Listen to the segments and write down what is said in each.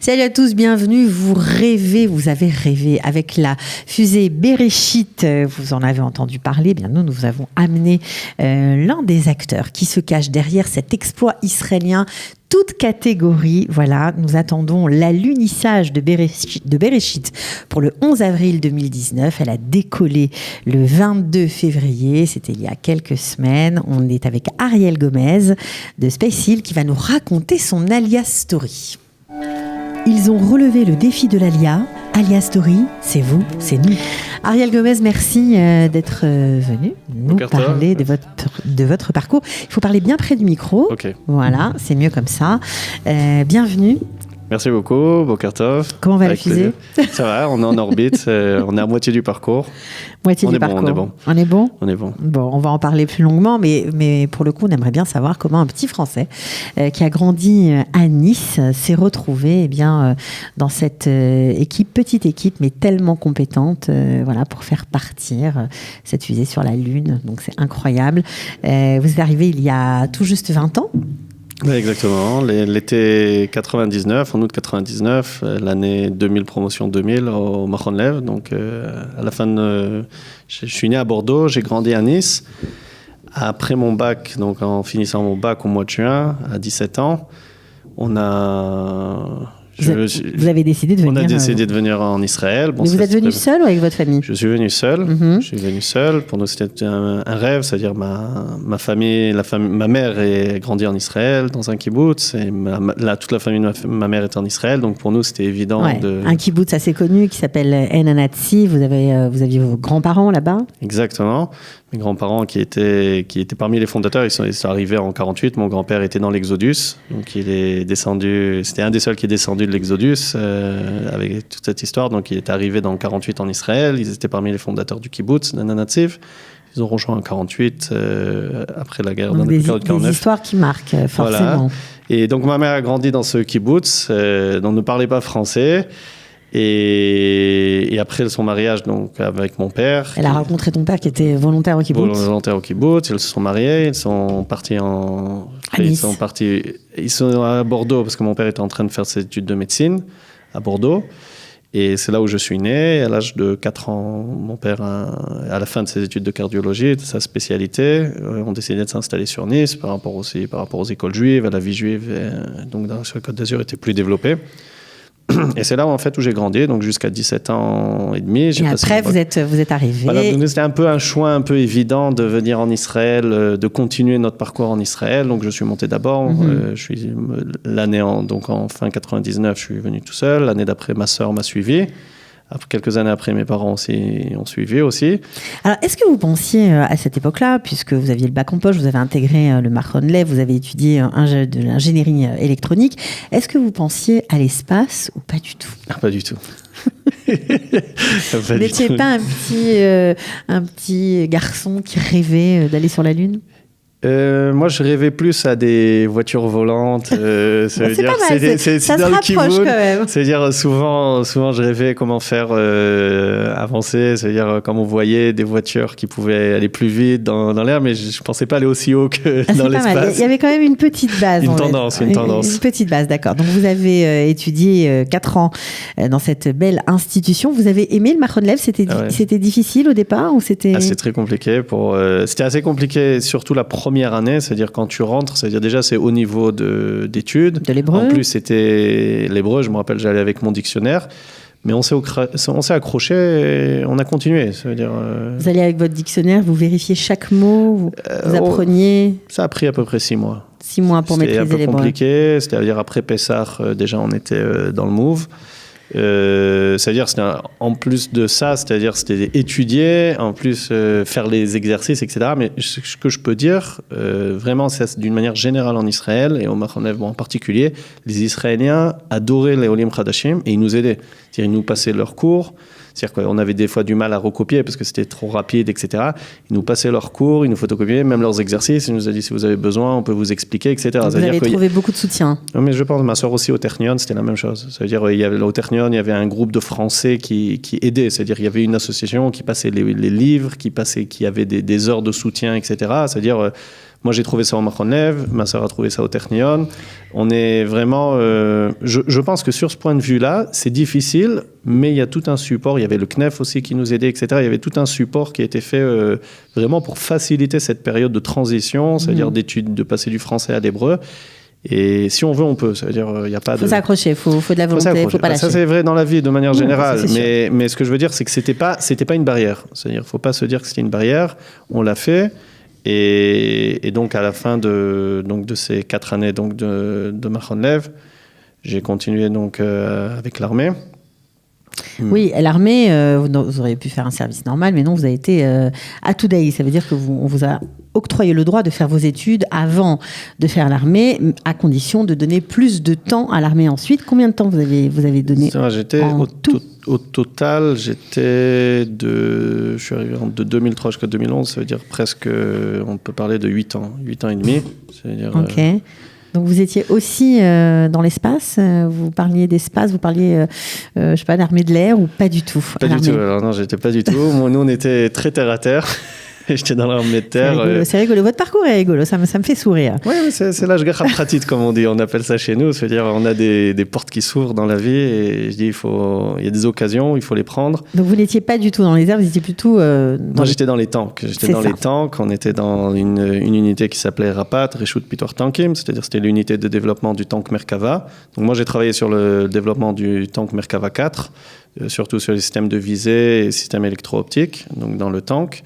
Salut à tous, bienvenue. Vous avez rêvé avec la fusée Bereshit. Vous en avez entendu parler. Eh bien, nous vous avons amené l'un des acteurs qui se cache derrière cet exploit israélien. Toute catégorie, voilà, nous attendons l'alunissage de Bereshit pour le 11 avril 2019. Elle a décollé le 22 février, c'était il y a quelques semaines. On est avec Ariel Gomez de Space Hill qui va nous raconter son Alia Story. Ils ont relevé le défi de l'Alia. Alia Story, c'est vous, c'est nous. Ariel Gomez, merci d'être venu nous parler de votre parcours. Il faut parler bien près du micro. Okay. Voilà, c'est mieux comme ça. Bienvenue. Merci beaucoup, Boker Tov. Comment va la fusée ? Ça va, on est en orbite, on est à moitié du parcours. Moitié du parcours. On est bon. On est bon ? On est bon. Bon, on va en parler plus longuement, mais pour le coup, on aimerait bien savoir comment un petit Français qui a grandi à Nice s'est retrouvé dans cette petite équipe, mais tellement compétente pour faire partir cette fusée sur la Lune. Donc c'est incroyable. Vous êtes arrivé il y a tout juste 20 ans ? Oui, exactement. L'été 99, en août 99, l'année 2000, promotion 2000 au Machon Lev. Donc, à la fin je suis né à Bordeaux, j'ai grandi à Nice. Après mon bac, donc en finissant mon bac au mois de juin, à 17 ans, Vous avez décidé de venir. On a décidé de venir en Israël. Bon, mais vous êtes venu seul ou avec votre famille ? Je suis venu seul. Mm-hmm. Je suis venu seul. Pour nous, c'était un rêve, c'est-à-dire ma famille, ma mère est grandie en Israël dans un kibbutz et toute la famille de ma mère est en Israël. Donc pour nous, c'était évident Un kibbutz assez connu qui s'appelle En Anatsi. Vous aviez vos grands-parents là-bas ? Exactement. Mes grands-parents qui étaient parmi les fondateurs, ils sont arrivés en 48. Mon grand-père était dans l'Exodus, donc il est descendu. C'était un des seuls qui est descendu de l'Exodus avec toute cette histoire. Donc il est arrivé dans 48 en Israël. Ils étaient parmi les fondateurs du kibbutz d'Ananatsiv. Ils ont rejoint en 48 après la guerre. Donc des histoires qui marquent forcément. Voilà. Et donc ma mère a grandi dans ce kibbutz dont ne parlait pas français. Et après son mariage donc avec mon père. Elle a rencontré ton père qui était volontaire au kibbutz. Volontaire au kibbutz. Ils se sont mariés. Ils sont partis Ils sont à Bordeaux parce que mon père était en train de faire ses études de médecine à Bordeaux. Et c'est là où je suis né. À l'âge de 4 ans, mon père, à la fin de ses études de cardiologie, de sa spécialité, ont décidé de s'installer sur Nice par rapport aux écoles juives, à la vie juive. Donc sur la Côte d'Azur était plus développée. Et c'est là où j'ai grandi, donc jusqu'à 17 ans et demi. Et après, vous êtes arrivé. Voilà, donc c'était un peu un choix un peu évident de venir en Israël, de continuer notre parcours en Israël. Donc je suis monté d'abord. En fin 99, je suis venu tout seul. L'année d'après, ma sœur m'a suivi. Quelques années après, mes parents aussi ont suivi aussi. Alors, est-ce que vous pensiez à cette époque-là, puisque vous aviez le bac en poche, vous avez intégré le Machon Lev, vous avez étudié de l'ingénierie électronique, est-ce que vous pensiez à l'espace ou pas du tout ? Pas du tout. Vous n'étiez pas un petit garçon qui rêvait d'aller sur la Lune ? Moi, je rêvais plus à des voitures volantes. C'est dans le kibbutz. Quand même. C'est-à-dire souvent, je rêvais comment faire avancer. C'est-à-dire comme on voyait des voitures qui pouvaient aller plus vite dans l'air, mais je pensais pas aller aussi haut que dans l'espace. Il y avait quand même une petite base. Une tendance. Une petite base, d'accord. Donc vous avez étudié 4 ans dans cette belle institution. Vous avez aimé le Machon Lev ? C'était difficile au départ ou c'était... C'est très compliqué. C'était assez compliqué, surtout la première année, c'est-à-dire quand tu rentres, c'est-à-dire déjà c'est au niveau d'études. De l'hébreu. En plus c'était l'hébreu, je me rappelle, j'allais avec mon dictionnaire, mais on s'est accroché et on a continué. Ça veut dire, Vous alliez avec votre dictionnaire, vous vérifiez chaque mot, vous appreniez. Ça a pris à peu près 6 mois. 6 mois pour maîtriser l'hébreu. C'était un peu compliqué, c'est-à-dire après Pessah, déjà on était dans le move. C'est-à-dire en plus de ça, c'est-à-dire c'était étudier, en plus faire les exercices, etc. Mais ce que je peux dire, vraiment, c'est d'une manière générale en Israël et au Machon Lev en particulier, les Israéliens adoraient les Olim Chadashim et ils nous aidaient. C'est-à-dire ils nous passaient leurs cours. C'est-à-dire qu'on avait des fois du mal à recopier parce que c'était trop rapide, etc. Ils nous passaient leurs cours, ils nous photocopiaient, même leurs exercices. Ils nous ont dit si vous avez besoin, on peut vous expliquer, etc. Donc vous avez trouvé beaucoup de soutien. Non, mais je pense, ma soeur aussi au Technion, c'était la même chose. C'est-à-dire au Technion, il y avait un groupe de Français qui aidait. C'est-à-dire il y avait une association qui passait les livres, qui avait des heures de soutien, etc. C'est-à-dire Moi, j'ai trouvé ça au Machon Lev, ma sœur a trouvé ça au Technion. On est vraiment... je pense que sur ce point de vue-là, c'est difficile, mais il y a tout un support. Il y avait le CNEF aussi qui nous aidait, etc. Il y avait tout un support qui a été fait vraiment pour faciliter cette période de transition, c'est-à-dire d'études, de passer du français à l'hébreu. Et si on veut, on peut. Ça veut dire, il y a pas de... Faut s'accrocher, il faut de la volonté, il ne faut pas lâcher. Ça, c'est vrai dans la vie de manière générale. Ça, mais ce que je veux dire, c'est que c'était pas une barrière. C'est-à-dire, il ne faut pas se dire que c'était une barrière. On l'a fait. Et donc, à la fin de ces 4 années de Machon Lev, j'ai continué donc, avec l'armée. Oui, l'armée, vous auriez pu faire un service normal, mais non, vous avez été à Toudaï. Ça veut dire qu'on vous a octroyé le droit de faire vos études avant de faire l'armée, à condition de donner plus de temps à l'armée ensuite. Combien de temps vous avez donné Au total, je suis arrivé de 2003 jusqu'à 2011, ça veut dire presque, on peut parler de 8 ans et demi. Ok. Donc vous étiez aussi dans l'espace, vous parliez d'espace, vous parliez, je sais pas, d'armée de l'air ou pas du tout? Pas du tout, alors non, j'étais pas du tout. Nous, on était très terre à terre. J'étais dans l'armée de terre. C'est rigolo, votre parcours est rigolo, ça me fait sourire. Oui, c'est l'âge pratit, comme on dit, on appelle ça chez nous. C'est-à-dire, on a des portes qui s'ouvrent dans la vie et je dis, il y a des occasions, il faut les prendre. Donc vous n'étiez pas du tout dans les airs, vous étiez plutôt... Moi, j'étais dans les tanks. On était dans une unité qui s'appelait RAPAT, Reshut Pitor Tankim, c'est-à-dire c'était l'unité de développement du tank Merkava. Donc moi, j'ai travaillé sur le développement du tank Merkava 4, surtout sur les systèmes de visée et systèmes électro-optiques, donc dans le tank.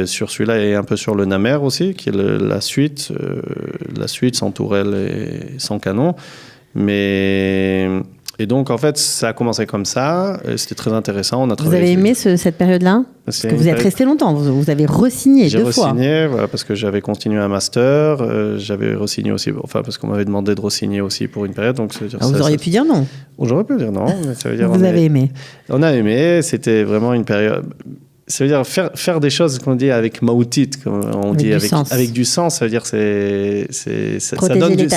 Sur celui-là et un peu sur le Namer aussi, qui est la suite sans tourelle et sans canon. Et donc, en fait, ça a commencé comme ça. C'était très intéressant. Vous avez aimé cette période-là? Parce que vous êtes resté longtemps. Vous avez re-signé 2 fois. J'ai re-signé, voilà, parce que j'avais continué un master. J'avais re-signé aussi, parce qu'on m'avait demandé de re-signer aussi pour une période. Donc, vous auriez pu dire non? J'aurais pu dire non. Mais ça veut dire vous avez aimé? On a aimé. C'était vraiment une période... Ça veut dire faire des choses qu'on dit avec maoutit, comme on dit avec du sens. Ça veut dire ça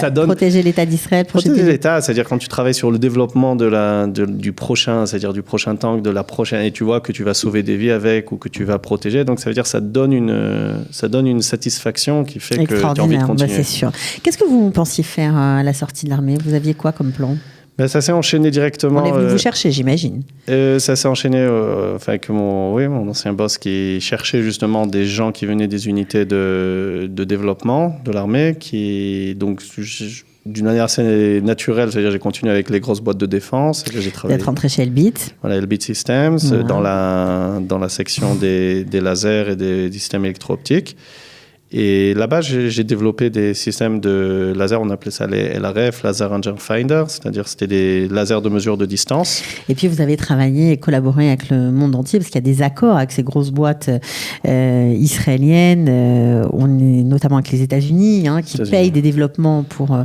donne protéger l'État d'Israël. Protéger l'État, c'est-à-dire quand tu travailles sur le développement du prochain, c'est-à-dire du prochain tank, de la prochaine, et tu vois que tu vas sauver des vies avec ou que tu vas protéger. Donc ça veut dire ça donne une satisfaction qui fait que tu as envie de continuer. C'est sûr. Qu'est-ce que vous pensiez faire à la sortie de l'armée? Vous aviez quoi comme plan? Ça s'est enchaîné directement. On est venu vous chercher, j'imagine. Ça s'est enchaîné avec mon ancien boss qui cherchait justement des gens qui venaient des unités de développement de l'armée, donc d'une manière assez naturelle, c'est-à-dire j'ai continué avec les grosses boîtes de défense. Vous êtes rentré chez Elbit. Voilà, Elbit Systems, dans la section des lasers et des systèmes électro-optiques. Et là-bas, j'ai développé des systèmes de laser, on appelait ça les LRF, Laser Range Finder, c'est-à-dire c'était des lasers de mesure de distance. Et puis vous avez travaillé et collaboré avec le monde entier, parce qu'il y a des accords avec ces grosses boîtes israéliennes, on est notamment avec les États-Unis, qui payent des développements pour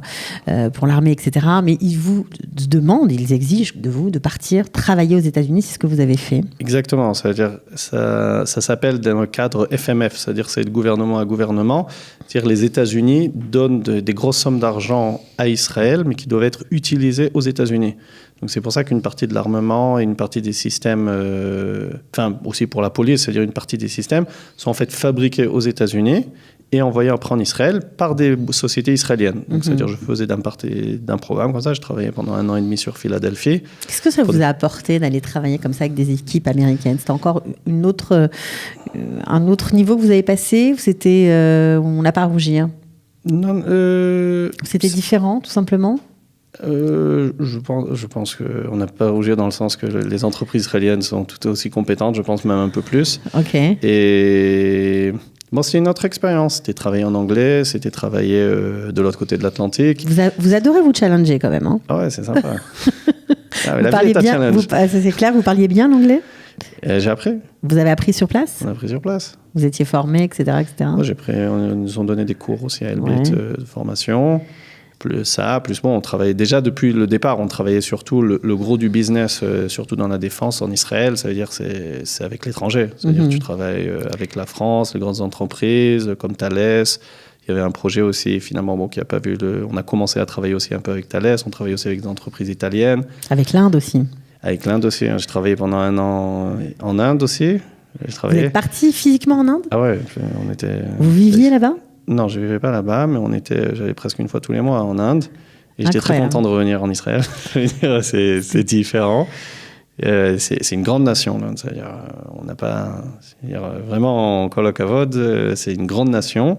l'armée, etc. Mais ils vous demandent, ils exigent de vous de partir travailler aux États-Unis, c'est ce que vous avez fait. Exactement, c'est-à-dire ça s'appelle dans le cadre FMF, c'est-à-dire c'est de gouvernement à gouvernement. C'est-à-dire les États-Unis donnent des grosses sommes d'argent à Israël, mais qui doivent être utilisées aux États-Unis. Donc c'est pour ça qu'une partie de l'armement et une partie des systèmes, aussi pour la police, c'est-à-dire une partie des systèmes, sont en fait fabriqués aux États-Unis et envoyés après en Israël par des sociétés israéliennes. Donc c'est-à-dire je faisais d'un programme comme ça, je travaillais pendant 1 an et demi sur Philadelphie. Qu'est-ce que ça vous a apporté d'aller travailler comme ça avec des équipes américaines? C'était encore un autre niveau que vous avez passé, ou on n'a pas à rougir? Non, c'était différent, tout simplement? Je pense qu'on n'a pas à rougir dans le sens que les entreprises israéliennes sont tout aussi compétentes, je pense même un peu plus. Ok. Et c'était une autre expérience. C'était travailler en anglais, c'était travailler de l'autre côté de l'Atlantique. Vous adorez vous challenger quand même. Ah ouais, c'est sympa. Vous parliez bien, c'est clair, vous parliez bien l'anglais? J'ai appris. Vous avez appris sur place? On a appris sur place. Vous étiez formé, etc. Moi, ils nous ont donné des cours aussi à Elbit de formation. Plus on travaillait déjà depuis le départ, on travaillait surtout le gros du business, surtout dans la défense en Israël, ça veut dire c'est avec l'étranger. C'est-à-dire tu travailles avec la France, les grandes entreprises comme Thales. Il y avait un projet aussi, finalement, qui n'a pas vu on a commencé à travailler aussi un peu avec Thales, on travaillait aussi avec des entreprises italiennes. Avec l'Inde aussi. Avec l'Inde aussi. J'ai travaillé pendant 1 an en Inde aussi. Vous êtes parti physiquement en Inde? Ah ouais, on était... Vous viviez là-bas? Non, je vivais pas là-bas, mais j'allais presque une fois tous les mois en Inde. Et j'étais très content de revenir en Israël. Je veux dire, c'est différent. C'est une grande nation, l'Inde. C'est-à-dire, on n'a pas... vraiment, en Kol HaKavod, c'est une grande nation.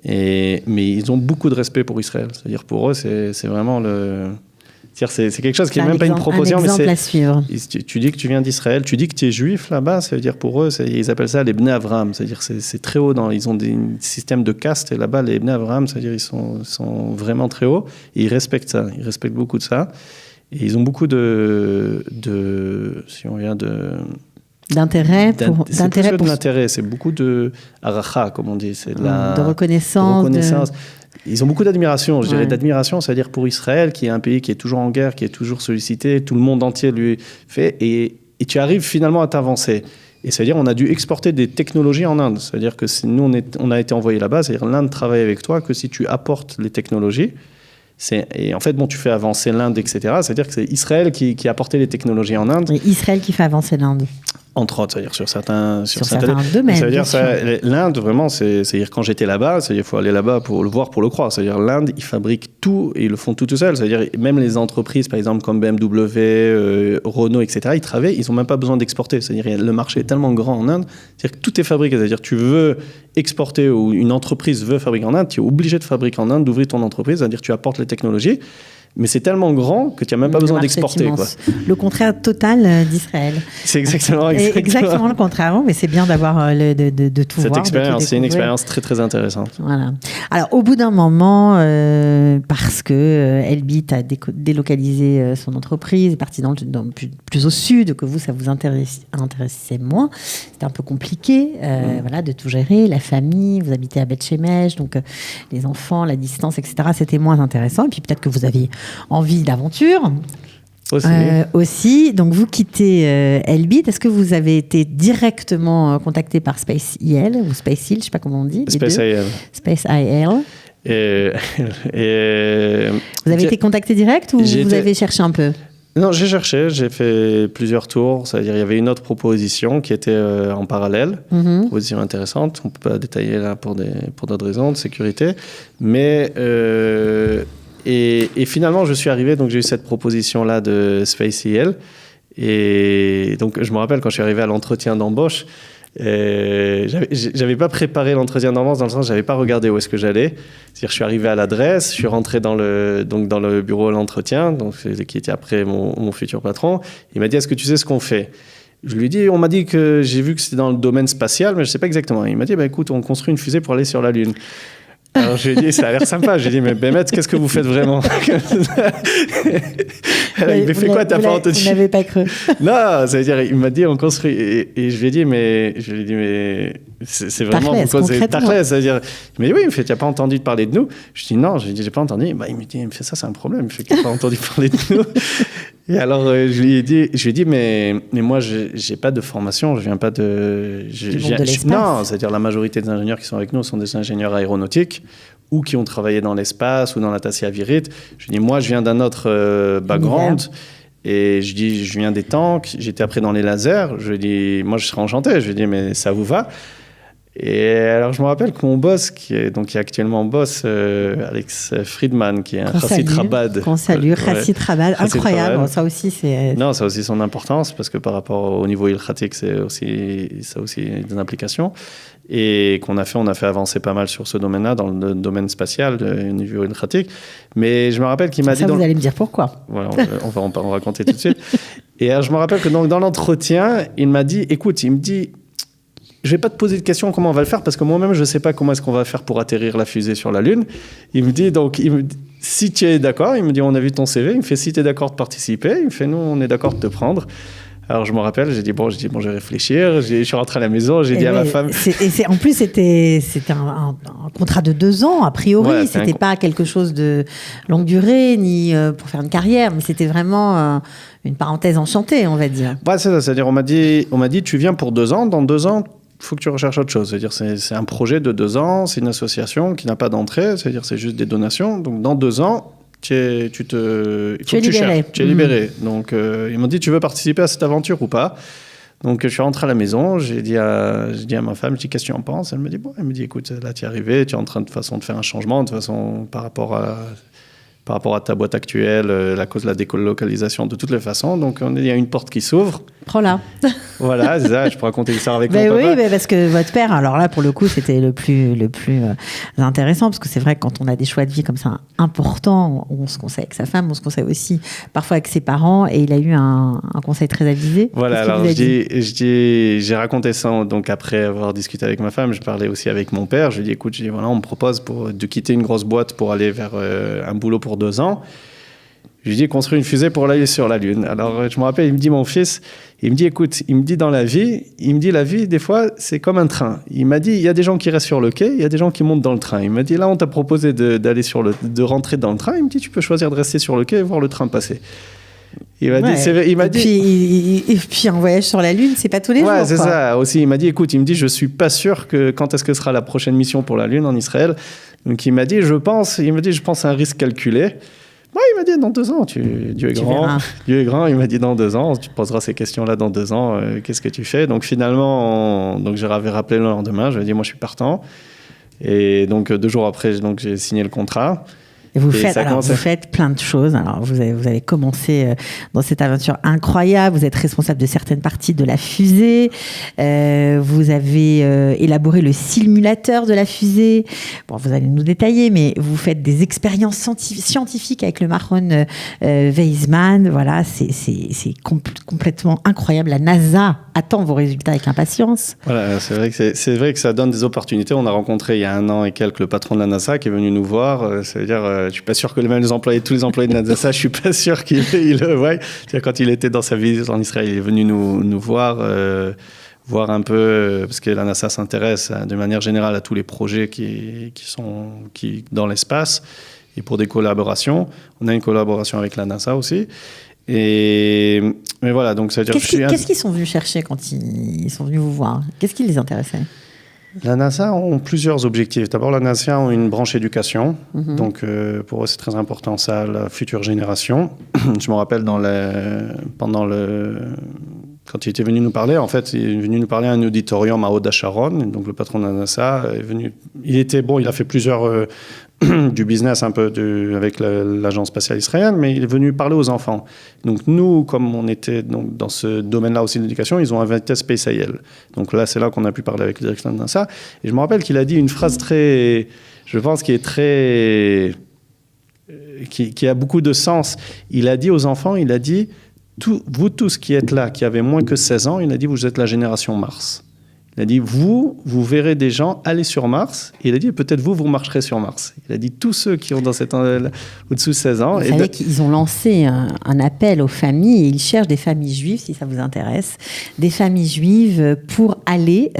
Mais ils ont beaucoup de respect pour Israël. C'est-à-dire, pour eux, c'est vraiment le... C'est quelque chose qui n'est même pas une proposition. Un exemple mais à suivre. Tu dis que tu viens d'Israël, tu dis que tu es juif là-bas, ça veut dire pour eux, ils appellent ça les Bnei Avraham. C'est-à-dire c'est très haut, ils ont des systèmes de caste, et là-bas, les Bnei Avraham, c'est-à-dire ils sont vraiment très hauts, et ils respectent ça, ils respectent beaucoup de ça. Et ils ont beaucoup si on vient d'intérêt de l'intérêt, c'est beaucoup de aracha, comme on dit, c'est de reconnaissance. Ils ont beaucoup d'admiration, je dirais d'admiration, c'est-à-dire pour Israël, qui est un pays qui est toujours en guerre, qui est toujours sollicité, tout le monde entier lui fait, et tu arrives finalement à t'avancer. Et c'est-à-dire on a dû exporter des technologies en Inde, c'est-à-dire que nous on a été envoyés là-bas, c'est-à-dire l'Inde travaille avec toi que si tu apportes les technologies. Et en fait, tu fais avancer l'Inde, etc. C'est-à-dire que c'est Israël qui a apporté les technologies en Inde. Et Israël qui fait avancer l'Inde. Entre autres, c'est-à-dire sur certains domaines. Ça veut dire l'Inde, vraiment, c'est-à-dire quand j'étais là-bas, c'est-à-dire il faut aller là-bas pour le voir, pour le croire. C'est-à-dire l'Inde, ils fabriquent tout et ils le font tout seuls. C'est-à-dire même les entreprises, par exemple comme BMW, Renault, etc. Ils travaillent, ils n'ont même pas besoin d'exporter. C'est-à-dire le marché est tellement grand en Inde, c'est-à-dire que tout est fabriqué. C'est-à-dire tu veux exporter ou une entreprise veut fabriquer en Inde, tu es obligé de fabriquer en Inde, d'ouvrir ton entreprise. C'est-à-dire tu apportes les technologies. Mais c'est tellement grand que tu n'as même pas besoin d'exporter. Quoi. Le contraire total d'Israël. C'est exactement le contraire, mais c'est bien d'avoir de tout voir. Cette expérience, c'est une expérience très très intéressante. Voilà. Alors au bout d'un moment, parce que Elbit a délocalisé son entreprise, est parti plus au sud, que vous, ça vous intéressait moins. C'était un peu compliqué de tout gérer, la famille, vous habitez à Beth Shemesh, donc les enfants, la distance, etc. C'était moins intéressant. Et puis peut-être que vous aviez envie d'aventure aussi. Donc vous quittez Elbit. Est-ce que vous avez été directement contacté par Space IL ou Space Hill, je ne sais pas comment on dit. Space IL. Space IL. Vous avez été contacté direct ou vous avez cherché un peu? Non, j'ai cherché, j'ai fait plusieurs tours. C'est-à-dire, il y avait une autre proposition qui était en parallèle, proposition intéressante. On ne peut pas détailler là pour d'autres raisons de sécurité, mais et finalement, je suis arrivé, donc j'ai eu cette proposition-là de Space IL. Et donc, je me rappelle quand je suis arrivé à l'entretien d'embauche, j'avais pas préparé l'entretien d'embauche dans le sens, j'avais pas regardé où est-ce que j'allais. C'est-à-dire, je suis arrivé à l'adresse, je suis rentré dans le bureau de l'entretien, donc qui était après mon futur patron. Il m'a dit, est-ce que tu sais ce qu'on fait? Je lui ai dit, on m'a dit que j'ai vu que c'était dans le domaine spatial, mais je sais pas exactement. Il m'a dit, écoute, on construit une fusée pour aller sur la Lune. Alors je lui ai dit, ça a l'air sympa. Je lui ai dit, mais Bémet, qu'est-ce que vous faites vraiment? Alors, il m'a fait quoi, t'as pas entendu? Vous n'avez pas cru. Non, ça veut dire, il m'a dit, on construit. Et je lui ai dit, mais c'est vraiment pourquoi c'est Tachlès. Ça veut dire, il m'a dit, oui, il me fait, tu n'as pas entendu parler de nous? Je lui ai dit, non, j'ai pas entendu. Il me fait, ça, c'est un problème. Il fait qu'il n'a pas entendu parler de nous. Et alors, je lui ai dit, mais moi, j'ai pas de formation, je viens pas de. Non, c'est-à-dire la majorité des ingénieurs qui sont avec nous sont des ingénieurs aéronautiques ou qui ont travaillé dans l'espace ou dans la Tassia Avirit. Je lui ai dit, moi, je viens d'un autre background. Et je dis, je viens des tanks, j'étais après dans les lasers. Je lui ai dit, moi, je serais enchanté. Je lui ai dit, mais ça vous va? Et alors, je me rappelle que mon boss, qui est actuellement boss, Alex Friedman, qui est un Chassid Chabad. Qu'on salue, Chassid Chabad, incroyable. Bon, ça aussi, c'est... Non, ça a aussi son importance, parce que par rapport au niveau ilchatique, ça a aussi des implications. Et on a fait avancer pas mal sur ce domaine-là, dans le domaine spatial, au niveau ilchatique. Mais je me rappelle qu'il m'a dit... Ça, vous allez me dire pourquoi. Voilà, on va en raconter tout de suite. Et alors, je me rappelle que dans l'entretien, il m'a dit, écoute, il me dit... Je ne vais pas te poser de questions comment on va le faire parce que moi-même, je ne sais pas comment est-ce qu'on va faire pour atterrir la fusée sur la Lune. Il me dit, si tu es d'accord, il me dit, on a vu ton CV. Il me fait, si tu es d'accord de participer, il me fait, nous, on est d'accord de te prendre. Alors, je me rappelle, j'ai dit, bon, je vais réfléchir. Je suis rentré à la maison, j'ai dit à ma femme... En plus, c'était un contrat de 2 ans, a priori. Ouais, c'était pas quelque chose de longue durée, ni pour faire une carrière, mais c'était vraiment une parenthèse enchantée, on va dire. Ouais, c'est ça. C'est-à-dire, on m'a dit, tu viens pour 2 ans. Dans 2 ans, il faut que tu recherches autre chose. C'est-à-dire, c'est un projet de 2 ans, c'est une association qui n'a pas d'entrée, c'est-à-dire, c'est juste des donations. Donc, dans 2 ans, tu es libéré. Donc, ils m'ont dit, tu veux participer à cette aventure ou pas? Donc, je suis rentré à la maison, j'ai dit à ma femme, je dis, qu'est-ce que tu en penses? Elle me dit, bon, écoute, là, tu es arrivé, tu es en train de façon de faire un changement, de toute façon, par rapport à ta boîte actuelle, la cause de la délocalisation, de toutes les façons. Donc, il y a une porte qui s'ouvre. Prends-la. Voilà, c'est ça, je peux raconter l'histoire avec mon Oui, papa. mais parce que votre père, alors là, pour le coup, c'était le plus intéressant, parce que c'est vrai que quand on a des choix de vie comme ça importants, on se conseille avec sa femme, on se conseille aussi parfois avec ses parents, et il a eu un conseil très avisé. Voilà, alors j'ai raconté ça, donc après avoir discuté avec ma femme, je parlais aussi avec mon père, je lui ai dit, voilà, on me propose de quitter une grosse boîte pour aller vers un boulot pour 2 ans. Je lui ai dit, construire une fusée pour aller sur la Lune. Alors, je me rappelle, il me dit, mon fils, il me dit, écoute, il me dit, dans la vie, la vie, des fois, c'est comme un train. Il m'a dit, il y a des gens qui restent sur le quai, il y a des gens qui montent dans le train. Il m'a dit, là, on t'a proposé de rentrer dans le train. Il me dit, tu peux choisir de rester sur le quai et voir le train passer. Il m'a dit, et puis un voyage sur la Lune, c'est pas tous les jours. Ouais, c'est ça aussi. Il m'a dit, écoute, je suis pas sûr que quand est-ce que sera la prochaine mission pour la Lune en Israël. Donc, il m'a dit, je pense à un risque calculé. Ouais, il m'a dit, dans 2 ans, Dieu est grand. Dieu est grand, il m'a dit, dans 2 ans, tu te poseras ces questions-là dans 2 ans, qu'est-ce que tu fais? Donc finalement, j'avais rappelé le lendemain, je lui ai dit, moi je suis partant. Et donc 2 jours après, j'ai signé le contrat. Et vous faites plein de choses. Alors, vous avez commencé dans cette aventure incroyable. Vous êtes responsable de certaines parties de la fusée. Vous avez élaboré le simulateur de la fusée. Bon, vous allez nous détailler, mais vous faites des expériences scientifiques avec le Mahon Weizmann. Voilà, c'est complètement incroyable. La NASA attend vos résultats avec impatience. Voilà, c'est vrai que ça donne des opportunités. On a rencontré il y a 1 an et quelques le patron de la NASA qui est venu nous voir. Ça veut dire, je suis pas sûr que tous les employés de la NASA, je suis pas sûr qu'il le voie. Quand il était dans sa visite en Israël, il est venu nous voir un peu, parce que la NASA s'intéresse de manière générale à tous les projets qui sont dans l'espace et pour des collaborations. On a une collaboration avec la NASA aussi. Mais voilà, donc ça veut dire qu'est-ce qu'ils sont venus chercher quand ils sont venus vous voir? Qu'est-ce qui les intéressait? La NASA ont plusieurs objectifs. D'abord, la NASA a une branche éducation. Donc, pour eux, c'est très important, ça, la future génération. Je me rappelle quand il était venu nous parler, en fait, il est venu nous parler à un auditorium à Oda Sharon. Donc, le patron de la NASA est venu. Il a fait plusieurs du business un peu avec l'agence spatiale israélienne, mais il est venu parler aux enfants. Donc nous, comme on était dans ce domaine-là aussi de l'éducation, ils ont invité Space AL. Donc là, c'est là qu'on a pu parler avec le directeur de NASA. Et je me rappelle qu'il a dit une phrase qui a beaucoup de sens. Il a dit aux enfants, vous tous qui êtes là, qui avez moins que 16 ans, il a dit, vous êtes la génération Mars. Il a dit, vous verrez des gens aller sur Mars. Et il a dit, peut-être vous marcherez sur Mars. Il a dit, tous ceux qui ont dans au-dessous de 16 ans. Vous savez qu'ils ont lancé un appel aux familles, et ils cherchent des familles juives, si ça vous intéresse, des familles juives pour aller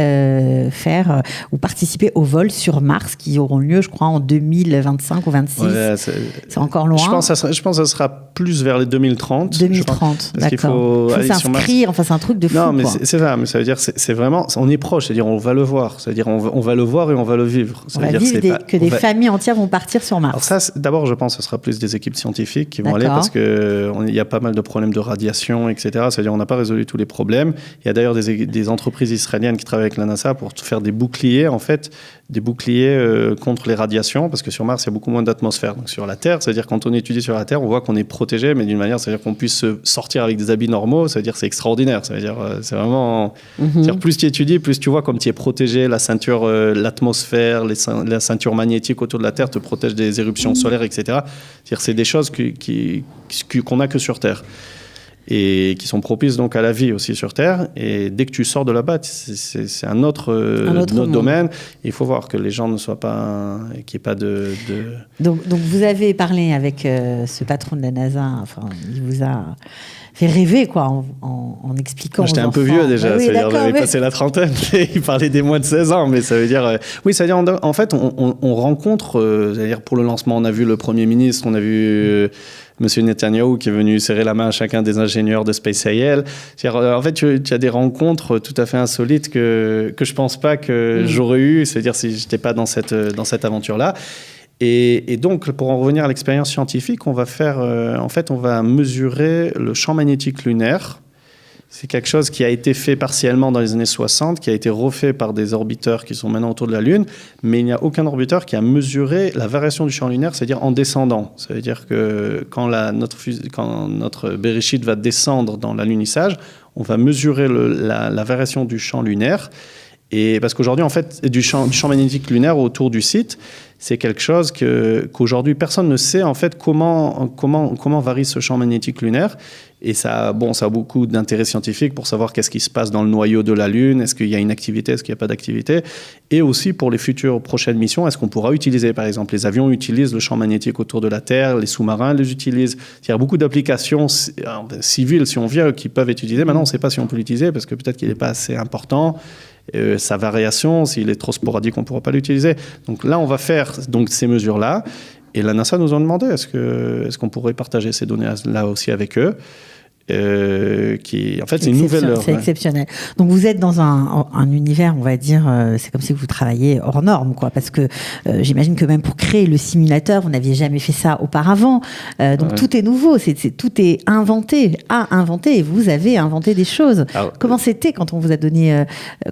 faire ou participer au vol sur Mars, qui auront lieu, je crois, en 2025 ou 2026. Ouais, c'est encore loin. Je pense que ça sera plus vers les 2030. 2030, d'accord. Il faut s'inscrire, enfin c'est un truc de fou. Non, mais c'est ça, mais ça veut dire, c'est vraiment, on est proche, c'est-à-dire on va le voir, c'est-à-dire on va le voir et on va le vivre. On va vivre des familles entières vont partir sur Mars. Alors ça, d'abord, je pense que ce sera plus des équipes scientifiques qui vont aller parce qu'il y a pas mal de problèmes de radiation, etc. C'est-à-dire on n'a pas résolu tous les problèmes. Il y a d'ailleurs des entreprises israéliennes qui travaillent avec la NASA pour faire des boucliers, en fait, contre les radiations, parce que sur Mars, il y a beaucoup moins d'atmosphère. Donc sur la Terre, c'est-à-dire quand on étudie sur la Terre, on voit qu'on est protégé, mais d'une manière, c'est-à-dire qu'on puisse sortir avec des habits normaux, c'est-à-dire c'est extraordinaire. C'est-à-dire c'est vraiment... C'est-à-dire plus tu étudies, plus tu vois comme tu es protégé, la ceinture, l'atmosphère, la ceinture magnétique autour de la Terre te protège des éruptions solaires, etc. C'est-à-dire c'est des choses qu'on n'a que sur Terre et qui sont propices donc à la vie aussi sur Terre. Et dès que tu sors de là-bas, c'est un autre domaine. Il faut voir que les gens ne soient pas... qu'il n'y ait pas de... Donc vous avez parlé avec ce patron de la NASA, enfin, il vous a fait rêver, quoi, en expliquant. J'étais un peu vieux déjà, c'est-à-dire j'avais passé la trentaine et il parlait des moins de 16 ans, mais ça veut dire... oui, ça veut dire, en fait, on rencontre, c'est-à-dire pour le lancement, on a vu le Premier ministre, on a vu... Monsieur Netanyahou qui est venu serrer la main à chacun des ingénieurs de Space AL. En fait, tu as des rencontres tout à fait insolites que je pense pas que j'aurais eu, c'est-à-dire si j'étais pas dans cette aventure-là. Et donc, pour en revenir à l'expérience scientifique, on va faire, on va mesurer le champ magnétique lunaire. C'est quelque chose qui a été fait partiellement dans les années 60, qui a été refait par des orbiteurs qui sont maintenant autour de la Lune, mais il n'y a aucun orbiteur qui a mesuré la variation du champ lunaire, c'est-à-dire en descendant. Ça veut dire que quand notre Beresheet va descendre dans l'alunissage, on va mesurer la variation du champ lunaire. Et parce qu'aujourd'hui, en fait, du champ magnétique lunaire autour du site, c'est quelque chose qu'aujourd'hui, personne ne sait en fait comment varie ce champ magnétique lunaire. Et ça a beaucoup d'intérêt scientifique pour savoir qu'est-ce qui se passe dans le noyau de la Lune, est-ce qu'il y a une activité, est-ce qu'il n'y a pas d'activité. Et aussi pour les futures prochaines missions, est-ce qu'on pourra utiliser, par exemple, les avions utilisent le champ magnétique autour de la Terre, les sous-marins les utilisent. Il y a beaucoup d'applications civiles, si on veut, qui peuvent être utilisées. Maintenant, on ne sait pas si on peut l'utiliser parce que peut-être qu'il n'est pas assez important. Sa variation, s'il est trop sporadique, on ne pourra pas l'utiliser. Donc là, on va faire ces mesures-là. Et la NASA nous a demandé est-ce qu'on pourrait partager ces données-là aussi avec eux. En fait, c'est une nouvelle heure. C'est exceptionnel. Donc, vous êtes dans un univers, on va dire, c'est comme si vous travailliez hors norme, quoi. Parce que j'imagine que même pour créer le simulateur, vous n'aviez jamais fait ça auparavant. Donc, tout est nouveau, tout est inventé, à inventer. Et vous avez inventé des choses. Alors, comment c'était quand on vous a donné,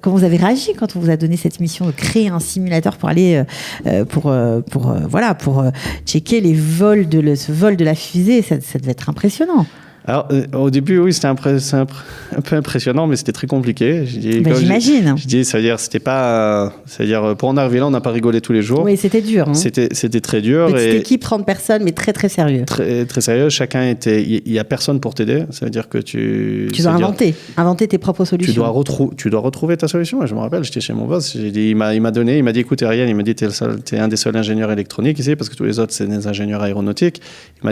comment vous avez réagi quand on vous a donné cette mission de créer un simulateur pour aller, pour checker ce vol de la fusée. Ça devait être impressionnant. Alors, au début, oui, c'était un peu impressionnant, mais c'était très compliqué. J'imagine. Je dis, c'était pas... C'est-à-dire, pour en arriver là, on n'a pas rigolé tous les jours. Oui, c'était dur. Hein. C'était très dur. Petite équipe, 30 personnes, mais très, très sérieux. Très, très sérieux. Chacun était... Il n'y a personne pour t'aider. Ça veut dire que tu dois inventer tes propres solutions. Tu dois retrouver ta solution. Et je me rappelle, j'étais chez mon boss. Il m'a dit, écoute, Ariel, il m'a dit, t'es un des seuls ingénieurs électroniques ici, parce que tous les autres, c'est des ingénieurs aéronautiques. Il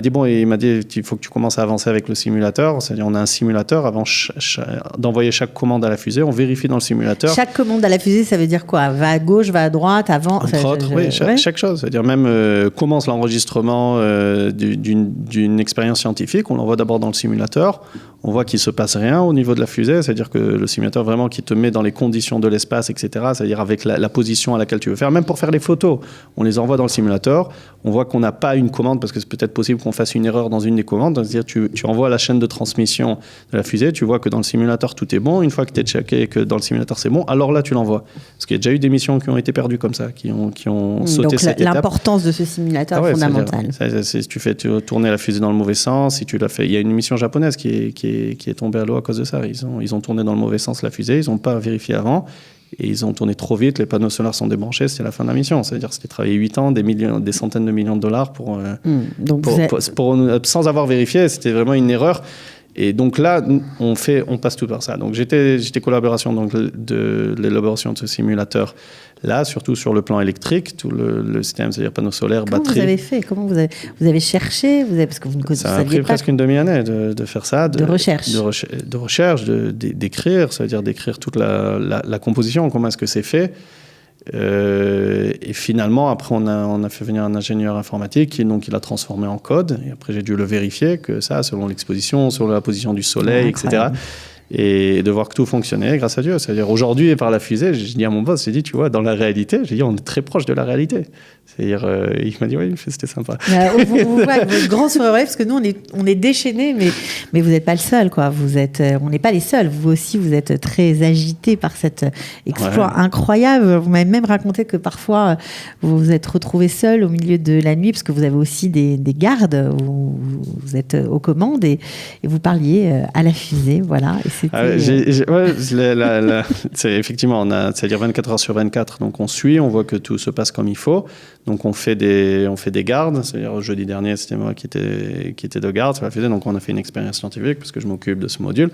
m'a dit, il faut que tu commences à avancer avec le simulateur, c'est-à-dire on a un simulateur avant d'envoyer chaque commande à la fusée, on vérifie dans le simulateur. Chaque commande à la fusée, ça veut dire quoi? Va à gauche, va à droite, avant. Entre autres, oui, chaque chose. C'est-à-dire même commence l'enregistrement d'une expérience scientifique, on l'envoie d'abord dans le simulateur, on voit qu'il ne se passe rien au niveau de la fusée, c'est-à-dire que le simulateur vraiment qui te met dans les conditions de l'espace, etc., c'est-à-dire avec la position à laquelle tu veux faire, même pour faire les photos, on les envoie dans le simulateur, on voit qu'on n'a pas une commande, parce que c'est peut-être possible qu'on fasse une erreur dans une des commandes, c'est-à-dire tu envoies la chaîne de transmission de la fusée, tu vois que dans le simulateur tout est bon, une fois que tu es checké que dans le simulateur c'est bon, alors là tu l'envoies. Parce qu'il y a déjà eu des missions qui ont été perdues comme ça, qui ont sauté cette étape. L'importance de ce simulateur est fondamentale. Si tu fais tourner la fusée dans le mauvais sens, si tu l'as fait... Il y a une mission japonaise qui est tombée à l'eau à cause de ça. Ils ont tourné dans le mauvais sens la fusée, ils n'ont pas vérifié avant. Et ils ont tourné trop vite, les panneaux solaires sont débranchés, c'était la fin de la mission. C'est-à-dire c'était travailler 8 ans, des centaines de millions de dollars sans avoir vérifié, c'était vraiment une erreur. Et donc là, on passe tout par ça. Donc j'étais collaboration de l'élaboration de ce simulateur. Là, surtout sur le plan électrique, tout le système, c'est-à-dire panneaux solaires, batteries. Comment vous avez fait? Comment vous avez cherché? Parce que vous ne ça a pris presque une demi-année de faire ça. De recherche. De recherche, d'écrire, c'est-à-dire d'écrire toute la composition, comment est-ce que c'est fait. Et finalement, après, on a fait venir un ingénieur informatique, donc il a transformé en code. Et après, j'ai dû le vérifier, que ça, selon l'exposition, selon la position du soleil, etc. Et de voir que tout fonctionnait, grâce à Dieu. C'est-à-dire, aujourd'hui, par la fusée, j'ai dit à mon boss, j'ai dit, tu vois, dans la réalité, j'ai dit, on est très proche de la réalité. C'est-à-dire, il m'a dit, oui, c'était sympa. Vous voyez votre grand sourire, parce que nous, on est déchaînés, mais vous n'êtes pas le seul, quoi. On n'est pas les seuls. Vous aussi, vous êtes très agités par cet exploit incroyable. Vous m'avez même raconté que parfois, vous vous êtes retrouvés seuls au milieu de la nuit, parce que vous avez aussi des gardes, vous êtes aux commandes, et vous parliez à la fusée, voilà. C'est effectivement, c'est-à-dire 24 heures sur 24, donc on suit, on voit que tout se passe comme il faut. Donc on fait des gardes, c'est-à-dire jeudi dernier, c'était moi qui était de garde sur la fusée, donc on a fait une expérience scientifique, parce que je m'occupe de ce module,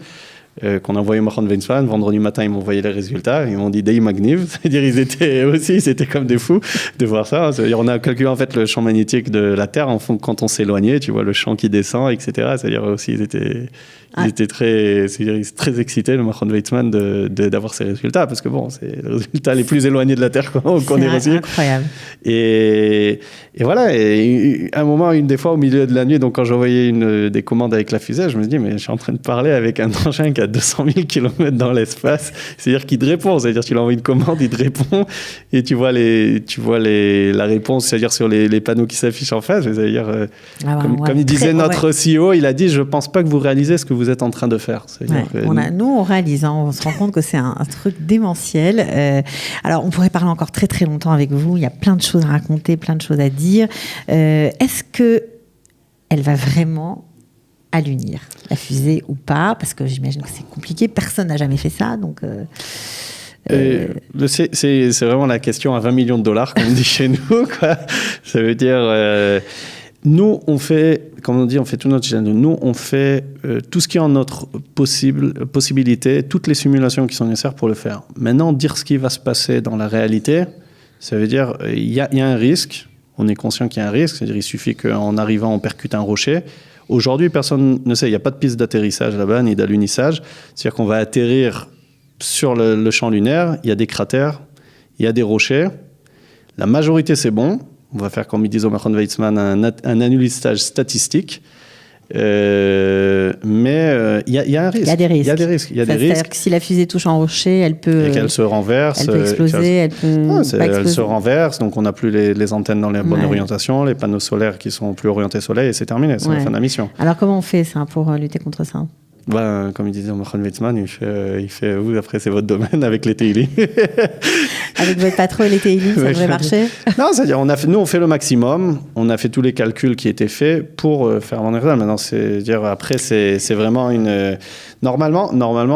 qu'on a envoyé au Machon Weizmann. Vendredi matin, ils m'ont envoyé les résultats, ils m'ont dit Dei Magniv, c'est-à-dire ils étaient comme des fous de voir ça. C'est-à-dire on a calculé en fait le champ magnétique de la Terre en fond quand on s'éloignait, tu vois le champ qui descend, etc. C'est-à-dire aussi ils étaient très excités, le Machon Weizmann, d'avoir ces résultats, parce que bon, c'est les résultats les plus éloignés de la Terre qu'on ait reçus. C'est incroyable. Et voilà, et un moment, une des fois au milieu de la nuit, donc quand j'envoyais des commandes avec la fusée, je me dis mais je suis en train de parler avec un engin qui à 200 000 km dans l'espace. C'est-à-dire qu'il te répond. C'est-à-dire tu lui envoies une commande, il te répond et tu vois la réponse, c'est-à-dire sur les panneaux qui s'affichent en face. C'est-à-dire, comme il disait notre CEO, il a dit, je ne pense pas que vous réalisez ce que vous êtes en train de faire. Nous, on réalise. On se rend compte que c'est un truc démentiel. Alors, on pourrait parler encore très, très longtemps avec vous. Il y a plein de choses à raconter, plein de choses à dire. Est-ce qu'elle va vraiment à l'unir, la fusée ou pas? Parce que j'imagine que c'est compliqué. Personne n'a jamais fait ça. Donc, c'est vraiment la question à 20 millions de dollars, comme on dit chez nous, quoi. Ça veut dire... nous, on fait, comme on dit, on fait tout notre challenge. Nous, on fait tout ce qui est en notre possibilité, toutes les simulations qui sont nécessaires pour le faire. Maintenant, dire ce qui va se passer dans la réalité, ça veut dire il y a un risque. On est conscient qu'il y a un risque. C'est-à-dire il suffit qu'en arrivant, on percute un rocher. Aujourd'hui, personne ne sait. Il n'y a pas de piste d'atterrissage là-bas, ni d'alunissage. C'est-à-dire qu'on va atterrir sur le champ lunaire. Il y a des cratères, il y a des rochers. La majorité, c'est bon. On va faire, comme ils disent au Machon Weizmann, un alunissage statistique. Mais il y a un risque. Il y a des risques. Il y a des risques. C'est-à-dire que si la fusée touche un rocher, elle peut... Et qu'elle se renverse. Elle peut exploser, elle peut pas exploser. Elle se renverse, donc on n'a plus les antennes dans les bonnes orientations, les panneaux solaires qui sont plus orientés soleil, et c'est terminé, c'est la fin de la mission. Alors comment on fait ça pour lutter contre ça? Comme il disait Machon Weizmann, il fait vous, après c'est votre domaine avec les TILI. Avec votre patron et les TILI, ça devrait marcher? Non, c'est-à-dire nous on fait le maximum, on a fait tous les calculs qui étaient faits pour faire mon erreur. Maintenant, c'est-à-dire après c'est vraiment une... Normalement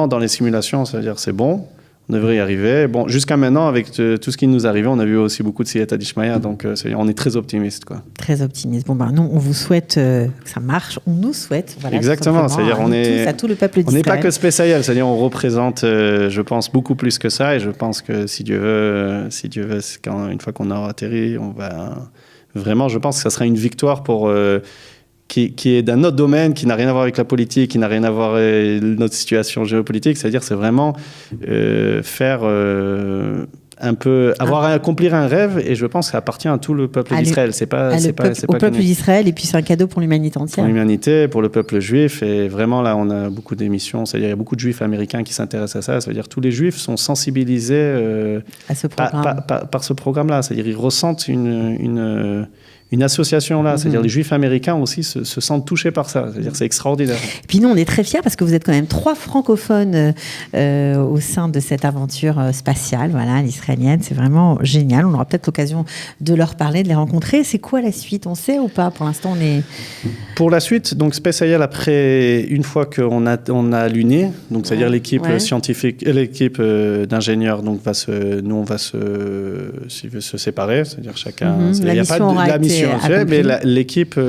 dans les simulations, c'est-à-dire c'est bon. On devrait y arriver. Bon, jusqu'à maintenant, avec tout ce qui nous arrivait, on a vu aussi beaucoup de Siyata d'Ishmaïa, donc on est très optimiste, quoi. Très optimiste. Bon, nous, on vous souhaite que ça marche. On nous souhaite. Voilà, exactement. C'est-à-dire, on est... à tout le peuple d'Israël. On n'est pas que Spécial, c'est-à-dire, on représente, je pense, beaucoup plus que ça, et je pense que si Dieu veut, une fois qu'on aura atterri, on va... Vraiment, je pense que ça sera une victoire pour... Qui est d'un autre domaine, qui n'a rien à voir avec la politique, qui n'a rien à voir avec notre situation géopolitique. C'est-à-dire, c'est vraiment faire accomplir un rêve, et je pense que ça appartient à tout le peuple d'Israël. Au peuple d'Israël, et puis c'est un cadeau pour l'humanité entière. Pour l'humanité, pour le peuple juif, et vraiment là, on a beaucoup d'émissions. C'est-à-dire, il y a beaucoup de juifs américains qui s'intéressent à ça. Ça veut dire que tous les juifs sont sensibilisés à ce programme. Par ce programme-là. C'est-à-dire, ils ressentent une association là, c'est-à-dire les Juifs américains aussi se sentent touchés par ça. C'est-à-dire c'est extraordinaire. Et puis nous, on est très fiers parce que vous êtes quand même 3 francophones au sein de cette aventure spatiale, voilà, l'israélienne. C'est vraiment génial. On aura peut-être l'occasion de leur parler, de les rencontrer. C'est quoi la suite? On sait ou pas? Pour l'instant, on est... Pour la suite, donc SpaceIL, après, une fois qu'on a luné, donc c'est-à-dire l'équipe scientifique, l'équipe d'ingénieurs, donc on va se séparer, c'est-à-dire chacun... Il n'y a pas de la mission, mais l'équipe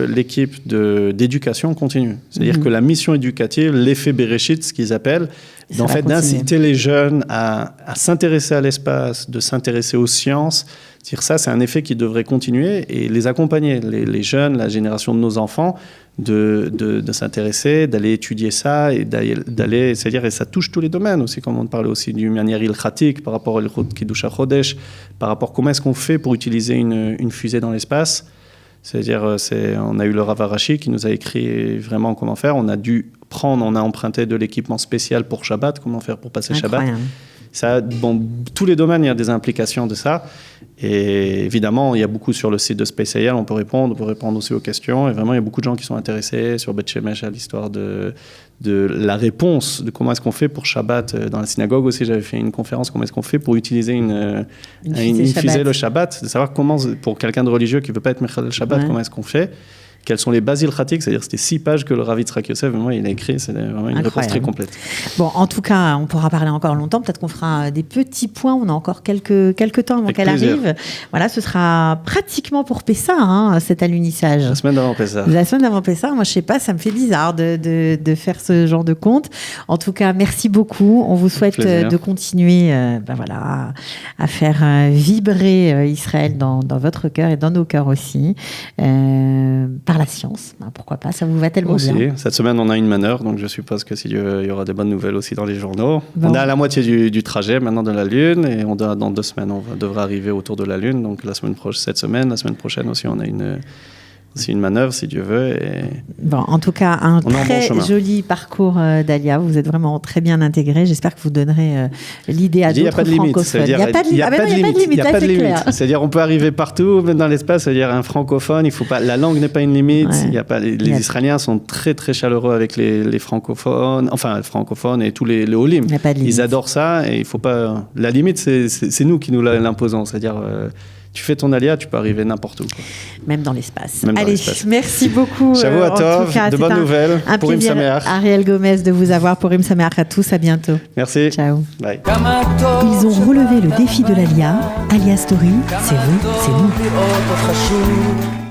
d'éducation continue. C'est-à-dire que la mission éducative, l'effet Bereshit, ce qu'ils appellent, en fait, d'inciter les jeunes à s'intéresser à l'espace, de s'intéresser aux sciences. Ça, c'est un effet qui devrait continuer et les accompagner, les jeunes, la génération de nos enfants, de s'intéresser, d'aller étudier ça et d'aller, c'est-à-dire, et ça touche tous les domaines aussi, comme on parlait aussi d'une manière ilchatique par rapport au Kiddush HaChodesh, par rapport à comment est-ce qu'on fait pour utiliser une fusée dans l'espace. C'est-à-dire, on a eu le Rav Arashi qui nous a écrit vraiment comment faire. On a emprunté de l'équipement spécial pour Shabbat, comment faire pour passer Shabbat. Ça, tous les domaines, il y a des implications de ça. Et évidemment, il y a beaucoup sur le site de SpaceIL, on peut répondre aussi aux questions. Et vraiment, il y a beaucoup de gens qui sont intéressés sur Beth Shemesh à l'histoire de la réponse, de comment est-ce qu'on fait pour Shabbat. Dans la synagogue aussi, j'avais fait une conférence, comment est-ce qu'on fait pour utiliser une fusée le Shabbat, de savoir comment, pour quelqu'un de religieux qui ne veut pas être Mechal le Shabbat, comment est-ce qu'on fait. Quels sont les bases ilchatiques, c'est-à-dire c'était 6 pages que le Rav Yitzhak Yosef, il a écrit, c'est vraiment une réponse très complète. Bon, en tout cas, on pourra parler encore longtemps, peut-être qu'on fera des petits points, on a encore quelques temps avant qu'elle arrive. Voilà, ce sera pratiquement pour Pessah, cet alunissage. La semaine d'avant Pessah. La semaine d'avant Pessah, moi je sais pas, ça me fait bizarre de faire ce genre de compte. En tout cas, merci beaucoup, on vous souhaite de continuer à faire vibrer Israël dans votre cœur et dans nos cœurs aussi. Par la science, pourquoi pas, ça vous va tellement aussi, bien. Cette semaine, on a une manœuvre, donc je suppose que s'il y aura des bonnes nouvelles aussi dans les journaux. Bon. On est à la moitié du trajet maintenant de la Lune, et dans 2 semaines, on devra arriver autour de la Lune. Donc la semaine prochaine aussi, on a c'est une manœuvre, si Dieu veut. Et Bon, en tout cas, un on est en très bon chemin. joli parcours d'Alia. Vous êtes vraiment très bien intégré. J'espère que vous donnerez l'idée à Il n'y a d'autres pas de limite. francophones. C'est-à-dire, Il n'y a pas de limite. Ah ben non, il n'y a pas de limite. Il y a Là, pas de c'est limite. clair. C'est-à-dire, on peut arriver partout, même dans l'espace. C'est-à-dire, un francophone, il faut pas. La langue n'est pas une limite. Ouais. Il y a pas. Les Israéliens sont très très chaleureux avec les francophones, enfin les francophones et tous les Olim. Il n'y a pas de limite. Ils adorent ça et il faut pas. La limite, c'est nous qui nous l'imposons. C'est-à-dire, tu fais ton alia, tu peux arriver n'importe où. Quoi. Même dans l'espace. Même dans Allez, l'espace. merci beaucoup. Shavu en tout Tov, cas, de c'est bonnes nouvelles. Un Purim plaisir, Sameach. Ariel Gomez, de vous avoir. Purim Sameach à tous. À bientôt. Merci. Ciao. Bye. Ils ont relevé le défi de l'Alia. Alia Story, c'est vous, c'est nous.